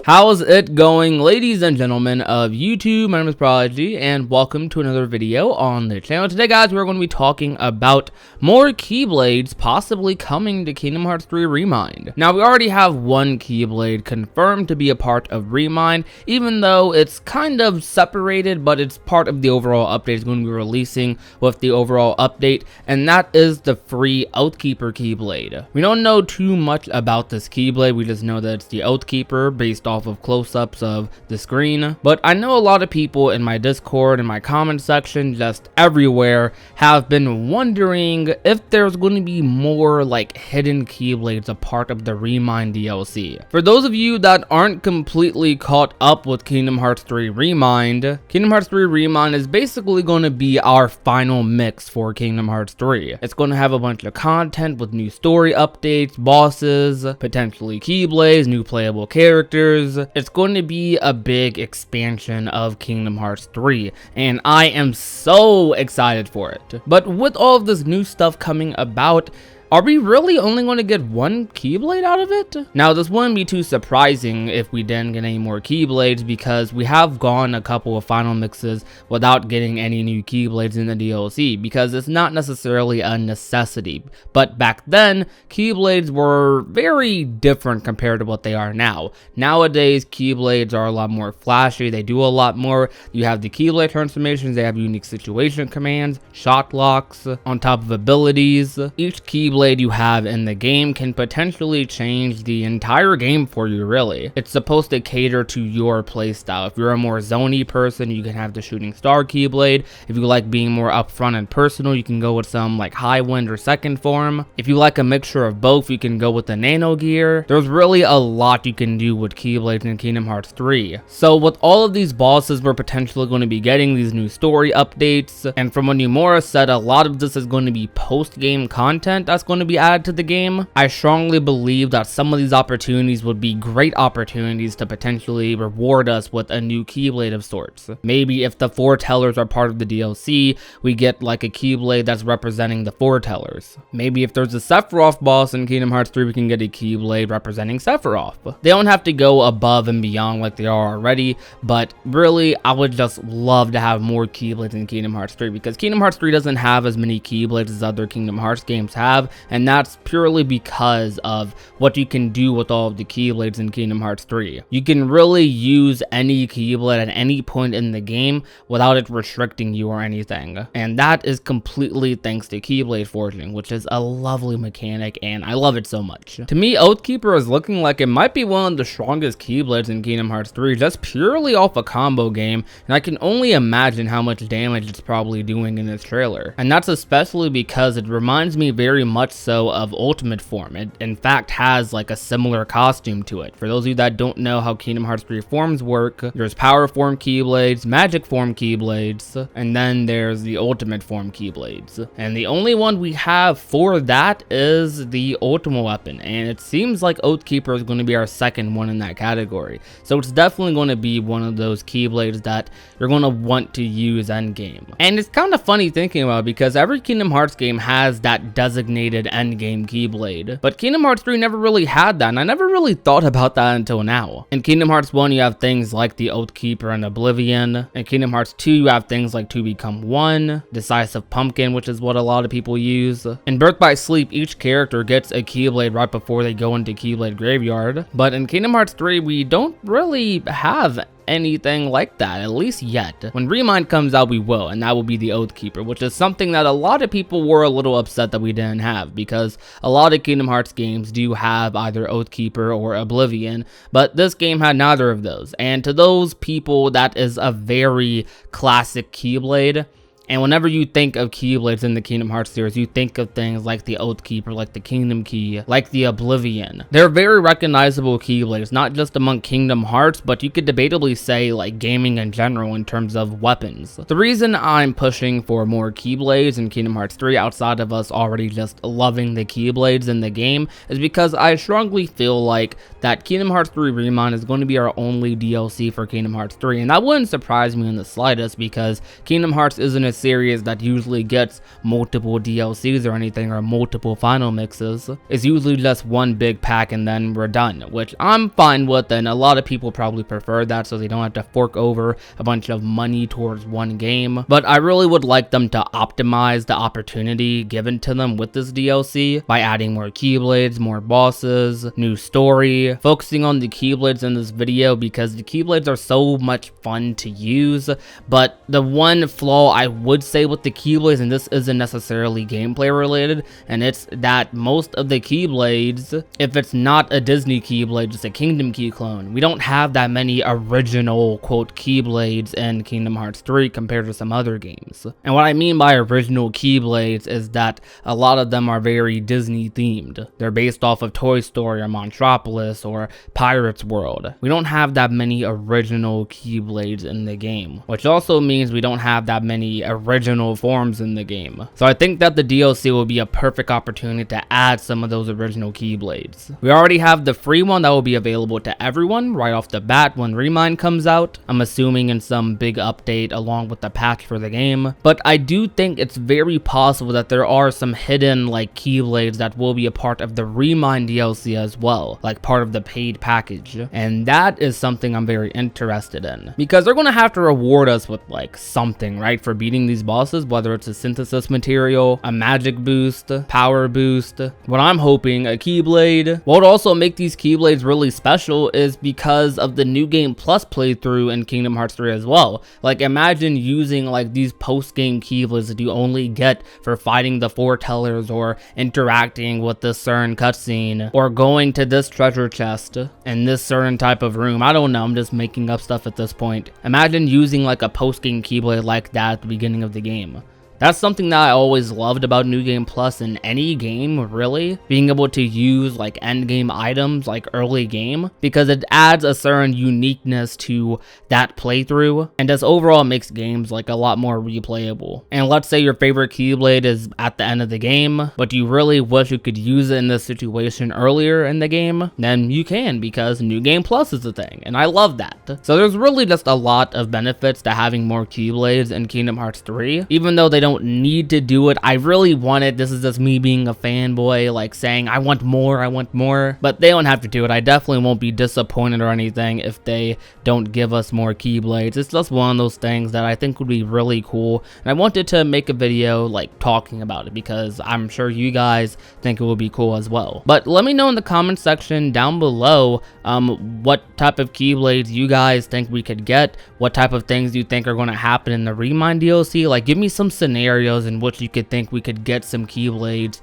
How's it going, ladies and gentlemen of YouTube? My name is Prodigy, and welcome to another video on the channel. Today, guys, we're going to be talking about more Keyblades possibly coming to Kingdom Hearts 3 ReMIND. Now, we already have one Keyblade confirmed to be a part of ReMIND, even though it's kind of separated, but it's part of the overall update it's going to be releasing with the overall update, and that is the free Oathkeeper Keyblade. We don't know too much about this Keyblade, we just know that it's the Oathkeeper based off of close-ups of the screen. But I know a lot of people in my Discord and my comment section, just everywhere, have been wondering if there's going to be more like hidden Keyblades a part of the ReMIND DLC. For those of you that aren't completely caught up with Kingdom Hearts 3 ReMIND, Kingdom Hearts 3 ReMIND is basically going to be our final mix for Kingdom Hearts 3. It's going to have a bunch of content with new story updates, bosses, potentially Keyblades, new playable characters. It's going to be a big expansion of Kingdom Hearts 3, and I am so excited for it. But with all of this new stuff coming about, are we really only going to get one Keyblade out of it? Now, this wouldn't be too surprising if we didn't get any more Keyblades, because we have gone a couple of final mixes without getting any new Keyblades in the DLC, because it's not necessarily a necessity. But back then, Keyblades were very different compared to what they are now. Nowadays, Keyblades are a lot more flashy, they do a lot more. You have the Keyblade transformations, they have unique situation commands, shot locks, on top of abilities. Each Keyblade you have in the game can potentially change the entire game for you, really. It's supposed to cater to your playstyle. If you're a more zony person, you can have the Shooting Star Keyblade. If you like being more upfront and personal, you can go with some like High Wind or Second Form. If you like a mixture of both, you can go with the Nano Gear. There's really a lot you can do with Keyblades in Kingdom Hearts 3. So with all of these bosses, we're potentially going to be getting these new story updates, and from what Nomura said, a lot of this is going to be post-game content that's going to be added to the game. I strongly believe that some of these opportunities would be great opportunities to potentially reward us with a new Keyblade of sorts. Maybe if the Foretellers are part of the DLC, we get like a Keyblade that's representing the Foretellers. Maybe if there's a Sephiroth boss in Kingdom Hearts 3, we can get a Keyblade representing Sephiroth. They don't have to go above and beyond like they are already, but really, I would just love to have more Keyblades in Kingdom Hearts 3, because Kingdom Hearts 3 doesn't have as many Keyblades as other Kingdom Hearts games have, and that's purely because of what you can do with all of the Keyblades in Kingdom Hearts 3. You can really use any Keyblade at any point in the game without it restricting you or anything, and that is completely thanks to Keyblade forging, which is a lovely mechanic, and I love it so much. To me, Oathkeeper is looking like it might be one of the strongest Keyblades in Kingdom Hearts 3, just purely off a combo game, and I can only imagine how much damage it's probably doing in this trailer. And that's especially because it reminds me very much so of Ultimate Form. It in fact has like a similar costume to it. For those of you that don't know how Kingdom Hearts 3 forms work, there's Power Form Keyblades, Magic Form Keyblades, and then there's the Ultimate Form Keyblades. And the only one we have for that is the Ultimate Weapon, and it seems like Oathkeeper is going to be our second one in that category. So it's definitely going to be one of those Keyblades that you're going to want to use endgame. And it's kind of funny thinking about it, because every Kingdom Hearts game has that designated endgame Keyblade, but Kingdom Hearts 3 never really had that, and I never really thought about that until now. In Kingdom Hearts 1, you have things like the Oathkeeper and Oblivion. In Kingdom Hearts 2, you have things like 2 Become 1, Decisive Pumpkin, which is what a lot of people use. In Birth by Sleep, each character gets a Keyblade right before they go into Keyblade Graveyard, but in Kingdom Hearts 3, we don't really have anything like that, at least yet. When ReMIND comes out, we will, and that will be the Oathkeeper, which is something that a lot of people were a little upset that we didn't have, because a lot of Kingdom Hearts games do have either Oathkeeper or Oblivion, but this game had neither of those. And to those people, that is a very classic Keyblade. And whenever you think of Keyblades in the Kingdom Hearts series, you think of things like the Oathkeeper, like the Kingdom Key, like the Oblivion. They're very recognizable Keyblades, not just among Kingdom Hearts, but you could debatably say like gaming in general in terms of weapons. The reason I'm pushing for more Keyblades in Kingdom Hearts 3 outside of us already just loving the Keyblades in the game is because I strongly feel like that Kingdom Hearts 3 ReMIND is going to be our only DLC for Kingdom Hearts 3, and that wouldn't surprise me in the slightest, because Kingdom Hearts isn't a series that usually gets multiple DLCs or anything, or multiple final mixes. It's usually just one big pack and then we're done, which I'm fine with, and a lot of people probably prefer that so they don't have to fork over a bunch of money towards one game. But I really would like them to optimize the opportunity given to them with this DLC by adding more Keyblades, more bosses, new story, focusing on the Keyblades in this video because the Keyblades are so much fun to use. But the one flaw I would say with the Keyblades, and this isn't necessarily gameplay related, and it's that most of the Keyblades, if it's not a Disney Keyblade, just a Kingdom Key clone, we don't have that many original quote Keyblades in Kingdom Hearts 3 compared to some other games. And what I mean by original Keyblades is that a lot of them are very Disney themed. They're based off of Toy Story or Monstropolis or Pirates World. We don't have that many original Keyblades in the game, which also means we don't have that many original forms in the game. So I think that the DLC will be a perfect opportunity to add some of those original Keyblades. We already have the free one that will be available to everyone right off the bat when ReMIND comes out. I'm assuming in some big update along with the patch for the game. But I do think it's very possible that there are some hidden like Keyblades that will be a part of the ReMIND DLC as well, like part of the paid package. And that is something I'm very interested in, because they're going to have to reward us with like something, right, for beating these bosses, whether it's a synthesis material, a magic boost, power boost. What I'm hoping, a Keyblade. What would also make these Keyblades really special is because of the New Game Plus playthrough in Kingdom Hearts 3 as well. Like imagine using like these post-game Keyblades that you only get for fighting the foretellers or interacting with this certain cutscene or going to this treasure chest in this certain type of room. I don't know, I'm just making up stuff at this point. Imagine using like a post-game Keyblade like that at the beginning of the game. That's something that I always loved about New Game Plus in any game, really. Being able to use like end game items like early game, because it adds a certain uniqueness to that playthrough and just overall makes games like a lot more replayable. And let's say your favorite Keyblade is at the end of the game, but you really wish you could use it in this situation earlier in the game, then you can, because New Game Plus is a thing, and I love that. So there's really just a lot of benefits to having more Keyblades in Kingdom Hearts 3, even though they don't need to do it. I really want it. This is just me being a fanboy, like saying I want more, but they don't have to do it. I definitely won't be disappointed or anything if they don't give us more Keyblades. It's just one of those things that I think would be really cool, and I wanted to make a video like talking about it because I'm sure you guys think it would be cool as well. But let me know in the comment section down below what type of Keyblades you guys think we could get, what type of things you think are going to happen in the ReMIND DLC. Like give me some scenarios in which you could think we could get some Keyblades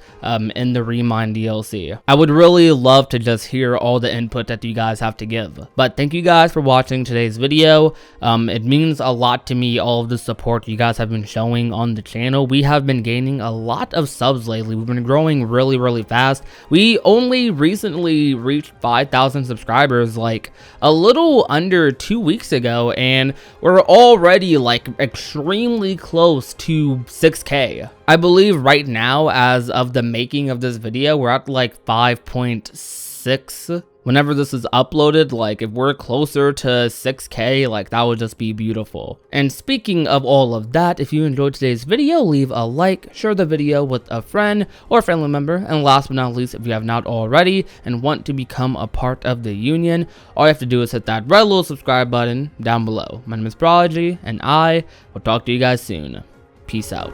in the ReMIND DLC. I would really love to just hear all the input that you guys have to give. But thank you guys for watching today's video. It means a lot to me, all of the support you guys have been showing on the channel. We have been gaining a lot of subs lately. We've been growing really fast. We only recently reached 5,000 subscribers like a little under 2 weeks ago, and we're already like extremely close to 6K. I believe right now, as of the making of this video, we're at like 5.6. Whenever this is uploaded, like if we're closer to 6K, like that would just be beautiful. And speaking of all of that, if you enjoyed today's video, leave a like, share the video with a friend or family member, and last but not least, if you have not already and want to become a part of the union, all you have to do is hit that red little subscribe button down below. My name is Prodigy, and I will talk to you guys soon. Peace out.